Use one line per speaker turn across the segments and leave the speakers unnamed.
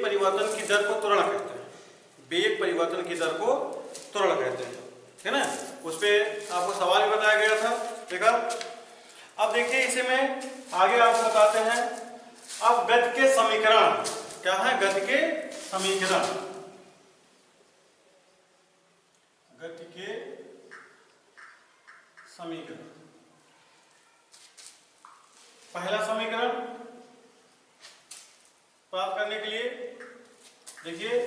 वेग परिवर्तन की दर को त्वरण कहते हैं। वेग परिवर्तन की दर को त्वरण कहते हैं, है ना। उस पर आपको सवाल भी बताया गया था, देखा। अब देखिए इसे में आगे आपको बताते हैं। अब गति के समीकरण क्या है? गति के समीकरण, गति के समीकरण। पहला समीकरण प्राप्त करने के लिए देखिए,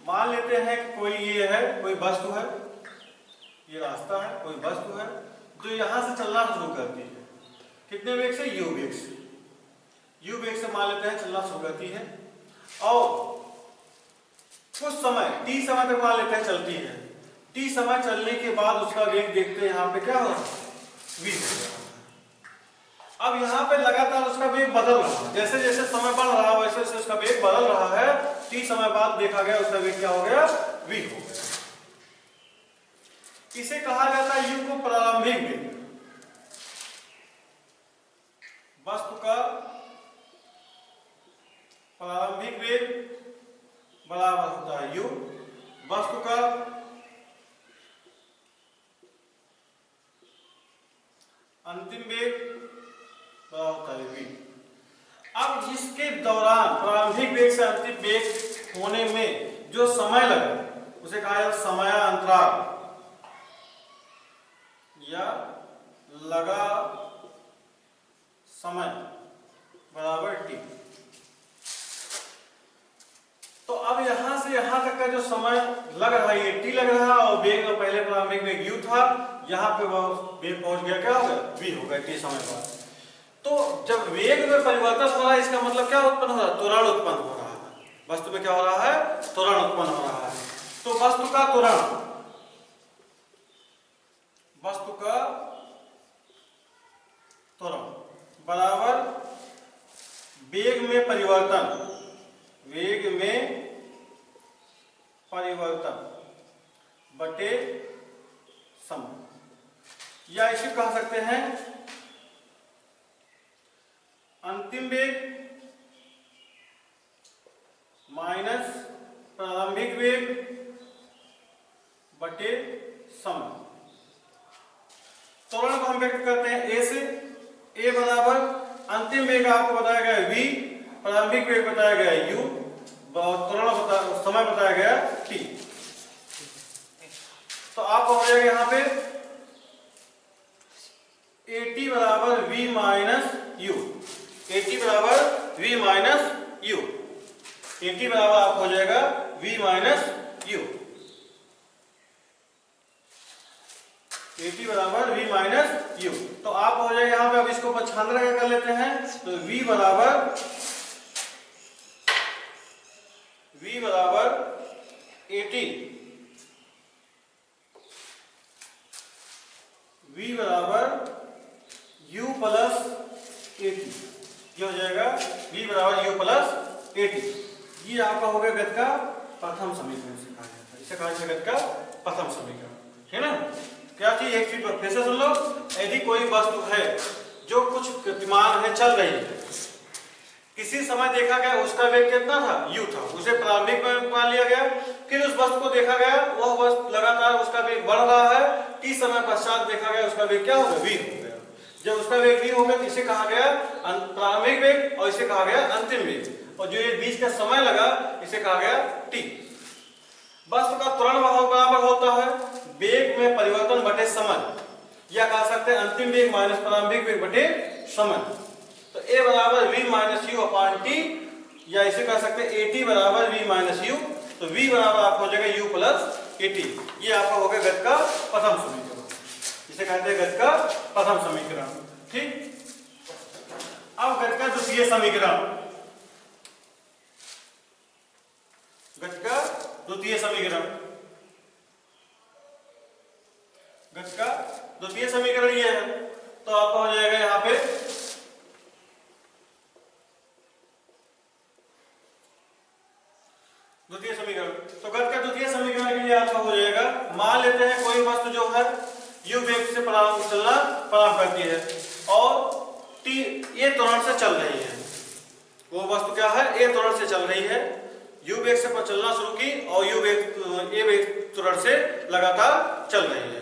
मान लेते हैं कि कोई ये है, कोई वस्तु है, ये रास्ता है, कोई वस्तु है जो यहां से चलना शुरू करती है। कितने वेग से? u वेग से। u वेग से मान लेते हैं चलना शुरू करती है और कुछ समय t समय तक मान लेते हैं चलती है। t समय चलने के बाद उसका वेग देखते हैं यहाँ पे क्या हो रहा है? v हो रहा है। अब यहाँ पे लगातार उसका वेग बदल रहा है, जैसे जैसे समय बढ़ रहा है वैसे वैसे उसका वेग बदल रहा है। t समय बाद देखा गया उसका वेग क्या हो गया? v हो गया। इसे कहा जाता है u को प्रारंभिक वेग। वस्तु का प्रारंभिक वेग बराबर होता है u, वस्तु का अंतिम वेग बराबर होता है v। अब जिसके दौरान प्रारंभिक वेग से अंतिम वेग होने में जो समय लगे उसे कहा जाता है समयांतराल या लगा समय बराबर t। तो अब यहां से यहां तक का जो समय लग रहा है ये t लग रहा है और वेग पहले प्रारंभिक वेग u था, यहां पे वो वेग पहुंच गया क्या हो गया? v हो गया t समय बाद। तो जब वेग में परिवर्तन हो रहा है इसका मतलब क्या उत्पन्न हो रहा है? त्वरण उत्पन्न हो रहा है। वस्तु में क्या हो रहा है? त्वरण उत्पन्न हो रहा है। तो वस्तु का त्वरण, वस्तु का त्वरण बराबर वेग में परिवर्तन, वेग में परिवर्तन बटे समय, या इसे कह सकते हैं अंतिम वेग माइनस प्रारंभिक वेग बटे समय। त्वरण को हम व्यक्त करते हैं a से। a बराबर अंतिम वेग आपको बताया गया है v, प्रारंभिक वेग बताया गया है u, त्वरण समय बताया गया t। तो आपको हो जाएगा यहाँ पे at बराबर v माइनस u, at बराबर v माइनस u, at बराबर आप हो जाएगा v माइनस u, at बराबर v माइनस u। तो आप हो जाएगा यहाँ पे, अब इसको 95 कर लेते हैं तो v बराबर 80, v बराबर u प्लस 80, ये हो जाएगा v बराबर u प्लस 80। ये आपका हो गया गति का प्रथम समीकरण से कहा जाता है, इसे कहा जाता है गति का प्रथम समीकरण, है ना। क्या चीज? एक चीज फिर से सुन लो। यदि कोई वस्तु है जो कुछ गतिमान है, चल रही है, किसी समय देखा गया उसका वेग कितना था? u था, उसे प्रारंभिक में मान लिया गया। फिर उस वस्तु को देखा गया, वह वस्तु लगातार उसका वेग बढ़ रहा है, t समय पश्चात देखा गया उसका वेग क्या होगा? v हो गया। जब उसका वेग v हो गया तो इसे कहा गया प्रारंभिक वेग और इसे कहा गया अंतिम वेग, और जो ये बीच का समय लगा इसे कहा गया t। वस्तु का त्वरण बराबर होता है वेग में परिवर्तन बटे समय, या कह सकते हैं अंतिम वेग माइनस प्रारंभिक वेग बटे समय। तो a बराबर v minus you upon t, या इसे कह सकते हैं at बराबर v माइनस यू। तो v बराबर आपको हो जाएगा u प्लस 80। ये आपका हो गया गति का प्रथम समीकरण, इसे कहते हैं गति का प्रथम समीकरण, ठीक। अब गति का द्वितीय समीकरण, गति का द्वितीय समीकरण, गति का द्वितीय समीकरण ये है। तो आपका हो जाएगा यहाँ पे द्वितीय समीकरण। तो गति का द्वितीय समीकरण के लिए आपका हो जाएगा, मान लेते हैं कोई वस्तु जो है u वेग से चलना प्रारंभ करती है और t a त्वरण से चल रही है। वो वस्तु क्या है? a त्वरण से चल रही है u वेग से पर चलना शुरू की और u वेग a वेग त्वरण से लगातार चल रही है।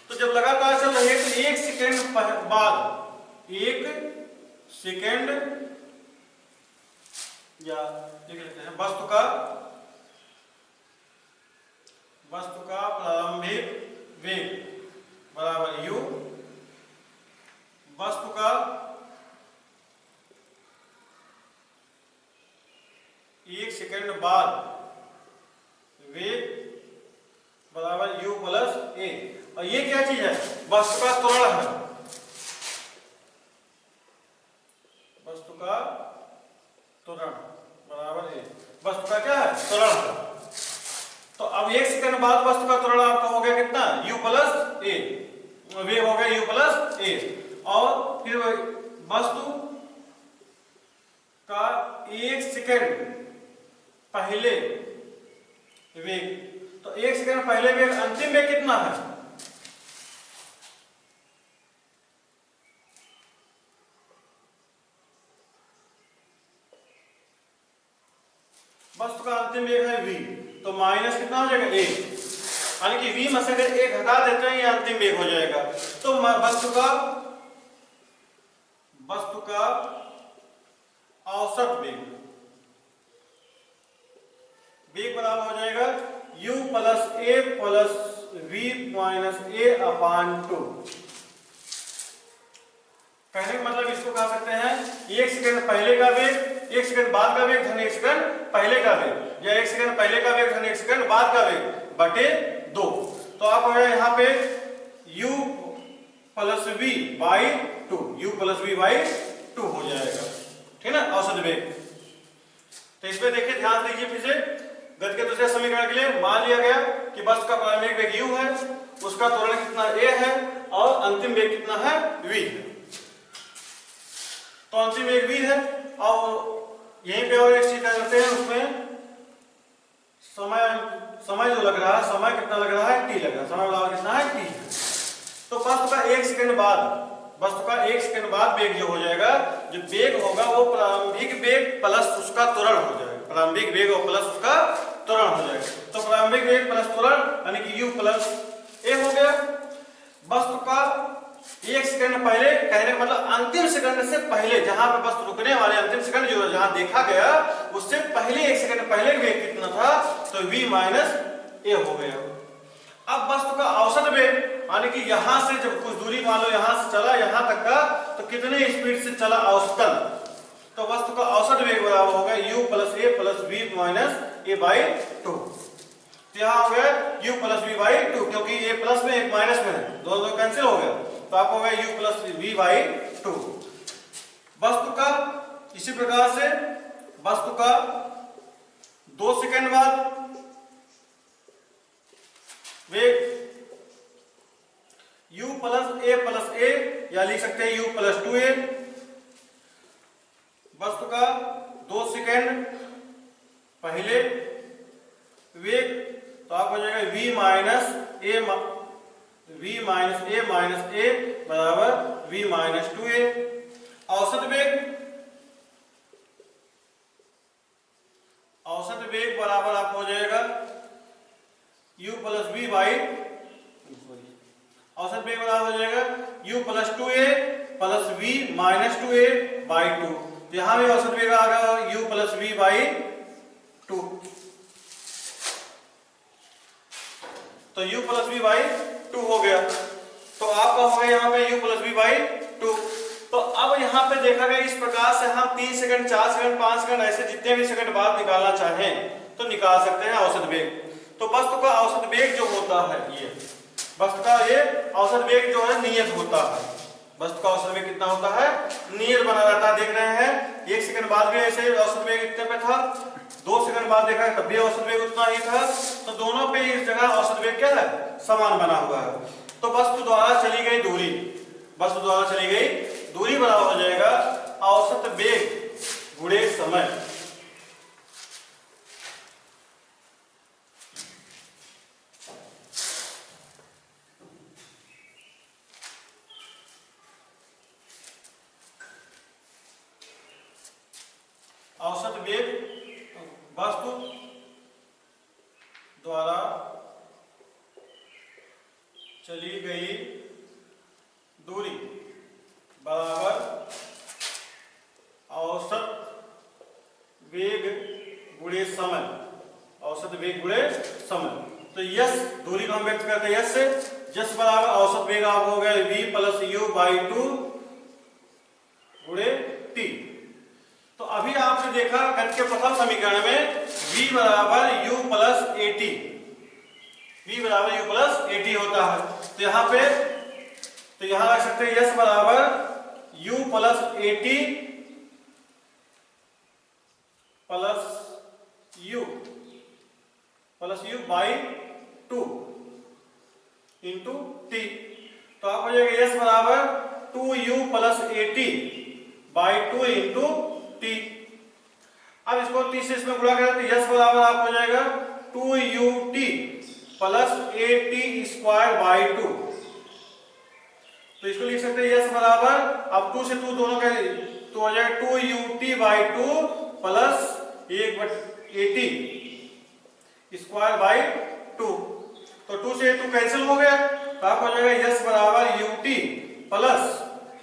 तो जब लगातार चल रही है तो 1 सेकंड बाद 1 सेकंड या लिख लेते हैं वस्तु का प्रारंभिक वेग बराबर u, वस्तु का 1 सेकंड बाद वेग बराबर u प्लस a। और ये क्या चीज है? वस्तु का त्वरण है, वस्तु का त्वरण बराबर a, वस्तु का क्या है? त्वरण है। तो अब 1 सेकंड बाद वस्तु का त्वरण आपका हो गया कितना? u प्लस a, वेग हो गया u प्लस a। और फिर वस्तु का 1 सेकंड पहले वेग, तो 1 सेकंड पहले वेग, अंतिम वेग कितना है? वस्तु का अंतिम वेग है v, तो माइनस कितना हो जाएगा? a, यानी कि v में से अगर 1 हटा देते हैं ये अंतिम वेग हो जाएगा। तो वस्तु का औसत वेग बराबर हो जाएगा u plus a plus v minus a अपान 2। कहने का मतलब इसको कह सकते हैं 1 सेकंड पहले का वेग, 1 सेकंड बाद का वेग धन 1 सेकंड पहले का वेग, या 1 सेकंड पहले का वेग धन 1 सेकंड बाद का वेग बटे 2। तो आप हो गया यहाँ पे u plus v by 2, u plus v by 2 हो जाएगा, ठीक है ना, औसत वेग। तो इसमें देखिए ध्यान दीजिए फिर से गति के दूसरे समीकरण के लिए मान लिया गया कि वस्तु का प्रारंभिक वेग u है, उसका त्वरण कितना a है और अंतिम वेग कितना है? v है। तो अंतिम वेग v है और यहीं पे और एक चीज करते हैं, उसमें समय जो लग रहा है, समय कितना लग रहा है? t लग रहा है, समय बराबर कितना है? t है। तो वस्तु का 1 सेकंड बाद वेग जो हो जाएगा, जो वेग होगा वो प्रारंभिक वेग प्लस उसका त्वरण हो जाएगा, प्रारंभिक वेग और प्लस उसका त्वरण हो जाएगा। तो प्रारंभिक वेग प्लस त्वरण यानी कि u प्लस a हो गया। वस्तु का 1 सेकंड पहले, कहने का मतलब अंतिम सेकंड से पहले, जहां पर वस्तु रुकने वाले अंतिम सेकंड जो जहां देखा गया उससे पहले 1 सेकंड पहले वेग कितना था? तो v माइनस a हो गया। अब वस्तु का औसत वेग यानी कि यहां से जब कुछ दूरी मान लो यहां से चला यहां तक का, तो कितने स्पीड से चला औसतन, तो वस्तु का औसत वेग बराबर होगा u plus a plus v minus a by 2। तो यहां हो गया u प्लस v बाई 2, क्योंकि a प्लस में एक माइनस में है, दोनों कैंसिल हो गया, तो आपको हो गया u प्लस v बाई 2। वस्तु का इसी प्रकार से वस्तु का 2 सेकंड बाद वेग u प्लस a या लिख सकते हैं u प्लस 2a। वस्तु का 2 सेकंड पहले वेग, तो आप हो जाएगा v माइनस a बराबर v माइनस 2a। औसत वेग बराबर आप हो जाएगा u प्लस v बाई, औसत वेग बराबर हो जाएगा u plus 2a plus v minus 2a by 2। यहां भी औसत वेग आ गया u प्लस v बाई 2, तो u प्लस v बाई 2 हो गया। तो आपका हो गया यहाँ पे u प्लस v बाई 2। तो अब यहाँ पे देखा गया इस प्रकार से हम 3 सेकंड 4 सेकंड 5 सेकंड ऐसे जितने भी सेकंड बाद निकालना चाहें तो निकाल सकते हैं औसत वेग। तो वस्तु का औसत वेग जो होता है, ये वस्तु का ये औसत वेग जो है नियत होता है, वस्तु का औसत वेग कितना होता है? नियत बना रहता है। देख रहे हैं 1 सेकंड बाद भी ऐसे औसत वेग इतने पे था, 2 सेकंड बाद देखा तब भी औसत वेग उतना ही था, तो दोनों पे इस जगह औसत वेग क्या है? समान बना हुआ है। तो वस्तु द्वारा चली गई दूरी, वस्तु द्वारा चली गई दूरी बराबर हो जाएगा औसत वेग गुणे समय। औसत वेग वस्तु द्वारा चली गई दूरी बराबर औसत वेग गुणे समय, औसत वेग गुणे समय। तो यस दूरी को हम व्यक्त करते हैं यस से, यस बराबर औसत वेग आपको हो गया v प्लस यू बाई 2 गुणे टी। तो अभी आपने देखा गति के प्रथम समीकरण में v बराबर u plus A T, v बराबर u प्लस ए टी होता है। तो यहाँ पे तो यहाँ रख सकते हैं यस बराबर u plus A T plus you by 2 into T. तो आप हो जाएगा यस बराबर 2u plus A T by 2 into T. अब इसको टी से इसमें गुणा करें तो यस बराबर आप हो जाएगा 2ut plus A T square by 2। तो इसको लिख सकते हैं यस बराबर, अब 2 से 2 दोनों का तो हो जाएगा 2ut by 2 plus 1/80 square by 2। तो 2 से 2 कैंसिल हो गया, तो आप हो जाएगा यस बराबर ut plus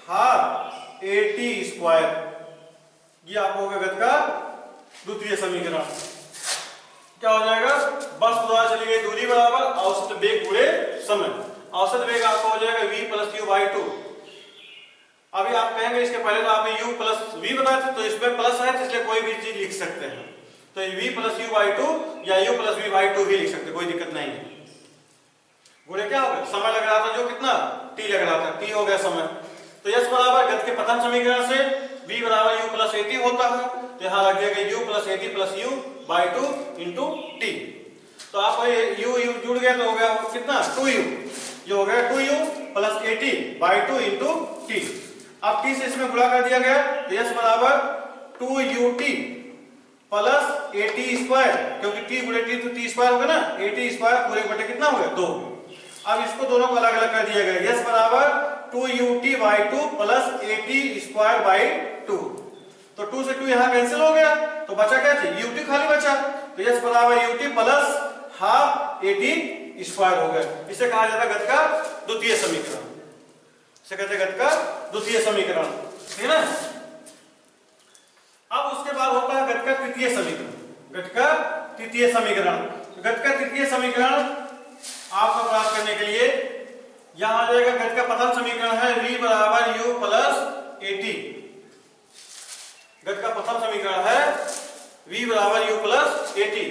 half A T square. ये आपको हो गया गति का द्वितीय समीकरण। क्या हो जाएगा, वस्तु द्वारा चली गई दूरी बराबर औसत वेग गुणे समय। औसत वेग आपको हो जाएगा v प्लस यू बाई 2। अभी आप कहेंगे इसके पहले तो आपने u प्लस v बताया था, तो इसमें प्लस है इसलिए कोई भी चीज लिख सकते हैं। तो v प्लस यू बाई 2 या u प्लस v बाई 2 भी लिख सकते, कोई दिक्कत नहीं है। गुणे क्या हो गया, समय लग रहा था जो कितना t लग रहा था, t हो गया समय। तो यस बराबर गति के प्रथम समीकरण से v बराबर u प्लस ए टी होता है। तो यहाँ लग जाएगा u plus A T plus you by 2 into T. तो आपको u जुड़ गया तो हो गया कितना 2u, ये हो गया 2u plus A T by 2 into T. अब टी से इसमें गुणा कर दिया गया तो यस बराबर 2ut plus A T square, क्योंकि टी गुणे टी तो टी स्क्वायर होगा ना, ए टी स्क्वायर पूरे बटे कितना हो गया 2। अब इसको दोनों को अलग अलग कर दिया गया, यस बराबर 2ut by 2 plus A T square by 2। तो 2 से 2 यहाँ कैंसिल हो गया, तो बचा क्या थी ut खाली बचा। तो यस बराबर ut plus half A T square हो गया। इसे कहा जाता है गति का द्वितीय समीकरण, इसे कहते हैं गति का द्वितीय समीकरण, ठीक है ना। अब उसके बाद होता है गति का तृतीय समीकरण। गति का तृतीय समीकरण, गति का तृतीय समीकरण आपको प्राप्त करने के लिए यहां आ जाएगा गति का प्रथम समीकरण है v बराबर u प्लस ए टी। गति का प्रथम समीकरण है v बराबर u प्लस ए टी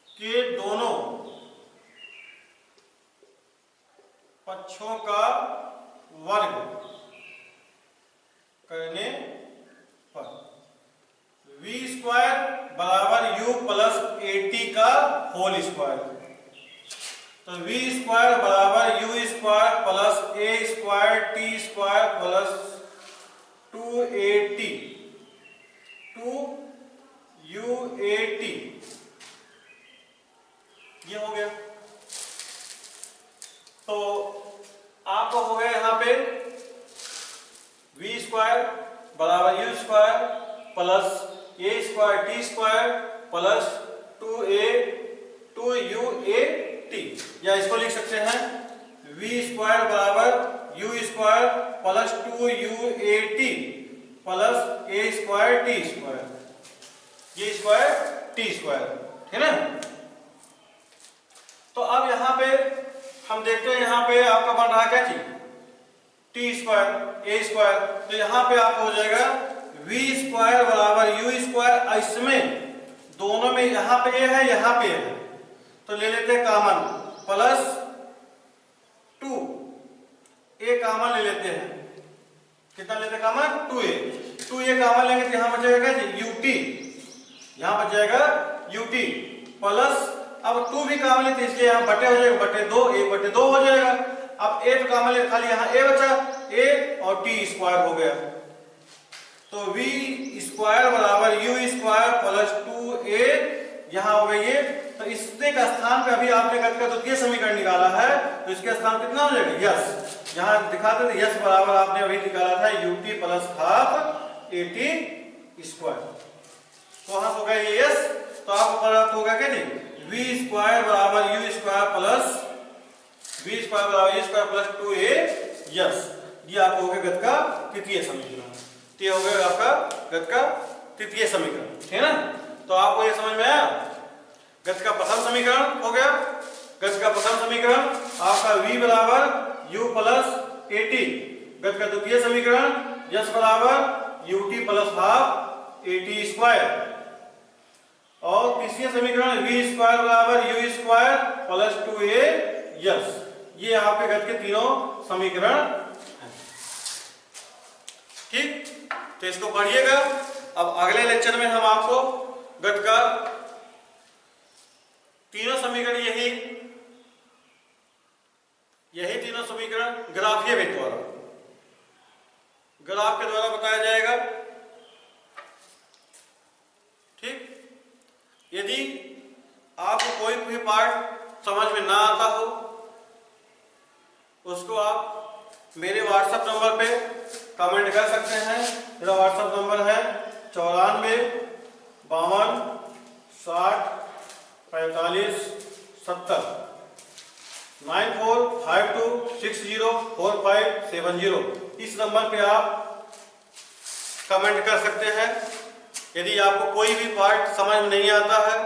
के दोनों पक्षों का वर्ग करने पर v स्क्वायर बराबर u प्लस ए टी का होल स्क्वायर। तो v स्क्वायर बराबर u square plus A square T square plus 2at 2uat, ये हो गया। तो आपको हो गया यहाँ पे v स्क्वायर बराबर u square plus A square T square plus 2uat, या इसको लिख सकते हैं v स्क्वायर बराबर u square plus 2uat plus A square T square, ये स्क्वायर टी स्क्वायर, है ना। तो अब यहाँ पे हम देखते हैं, यहाँ पे आपका बन रहा क्या चीज टी स्क्वायर ए स्क्वायर। तो यहाँ पे आपको हो जाएगा v स्क्वायर बराबर u स्क्वायर, इसमें दोनों में यहाँ पे है यहाँ पे है, तो ले लेते हैं कामन प्लस 2a कामन ले लेते हैं। कितना लेते हैं कामन 2a कामन लेंगे तो यहाँ बच जाएगा ut, यहाँ बच जाएगा ut प्लस, अब 2 भी कामन लेते इसलिए यहाँ बटे हो जाएगा बटे 2, 1/2 हो जाएगा। अब a तो कामन ले, खाली यहाँ a बचा, a और t स्क्वायर हो गया। तो v स्क्वायर बराबर u स्क्वायर प्लस 2a यहाँ हो गई ये। तो इसके स्थान पे अभी आपने गति का द्वितीय समीकरण निकाला है, तो इसके स्थान कितना हो जाएगा यस, यहाँ दिखाते थे यस बराबर आपने अभी निकाला था ut plus half A T square. वहां हो गया ये यस, तो आपको प्राप्त होगा क्या नहीं, v स्क्वायर बराबर u square plus v square बराबर u square plus 2a yes. ये आपको हो गया गत का तृतीय समीकरण। तो ये हो गया आपका गत का तृतीय समीकरण, है ना। तो आपको ये समझ में आया। गत का प्रथम समीकरण हो गया। गत का प्रथम समीकरण आपका v बराबर u प्लस 80। गत का द्वितीय समीकरण यस बराबर ut प्लस हाफ 80 स्क्वायर। और तीसरी समीकरण v स्क्वायर बराबर u square plus 2a yes. ये आपके गत के तीनों समीकरण हैं। ठीक, तो इसको पढ़िएगा। अब अगले लेक्चर में हम आपको गत का तीनों समीकरण यही तीनों समीकरण ग्राफीय विधि द्वारा, ग्राफ के द्वारा बताया जाएगा। ठीक, यदि आपको कोई भी पार्ट समझ में ना आता हो, उसको आप मेरे व्हाट्सएप नंबर पे कमेंट कर सकते हैं। मेरा व्हाट्सएप नंबर है 94 52 60 45 70 9452604570। इस नंबर पे आप कमेंट कर सकते हैं यदि आपको कोई भी पार्ट समझ में नहीं आता है।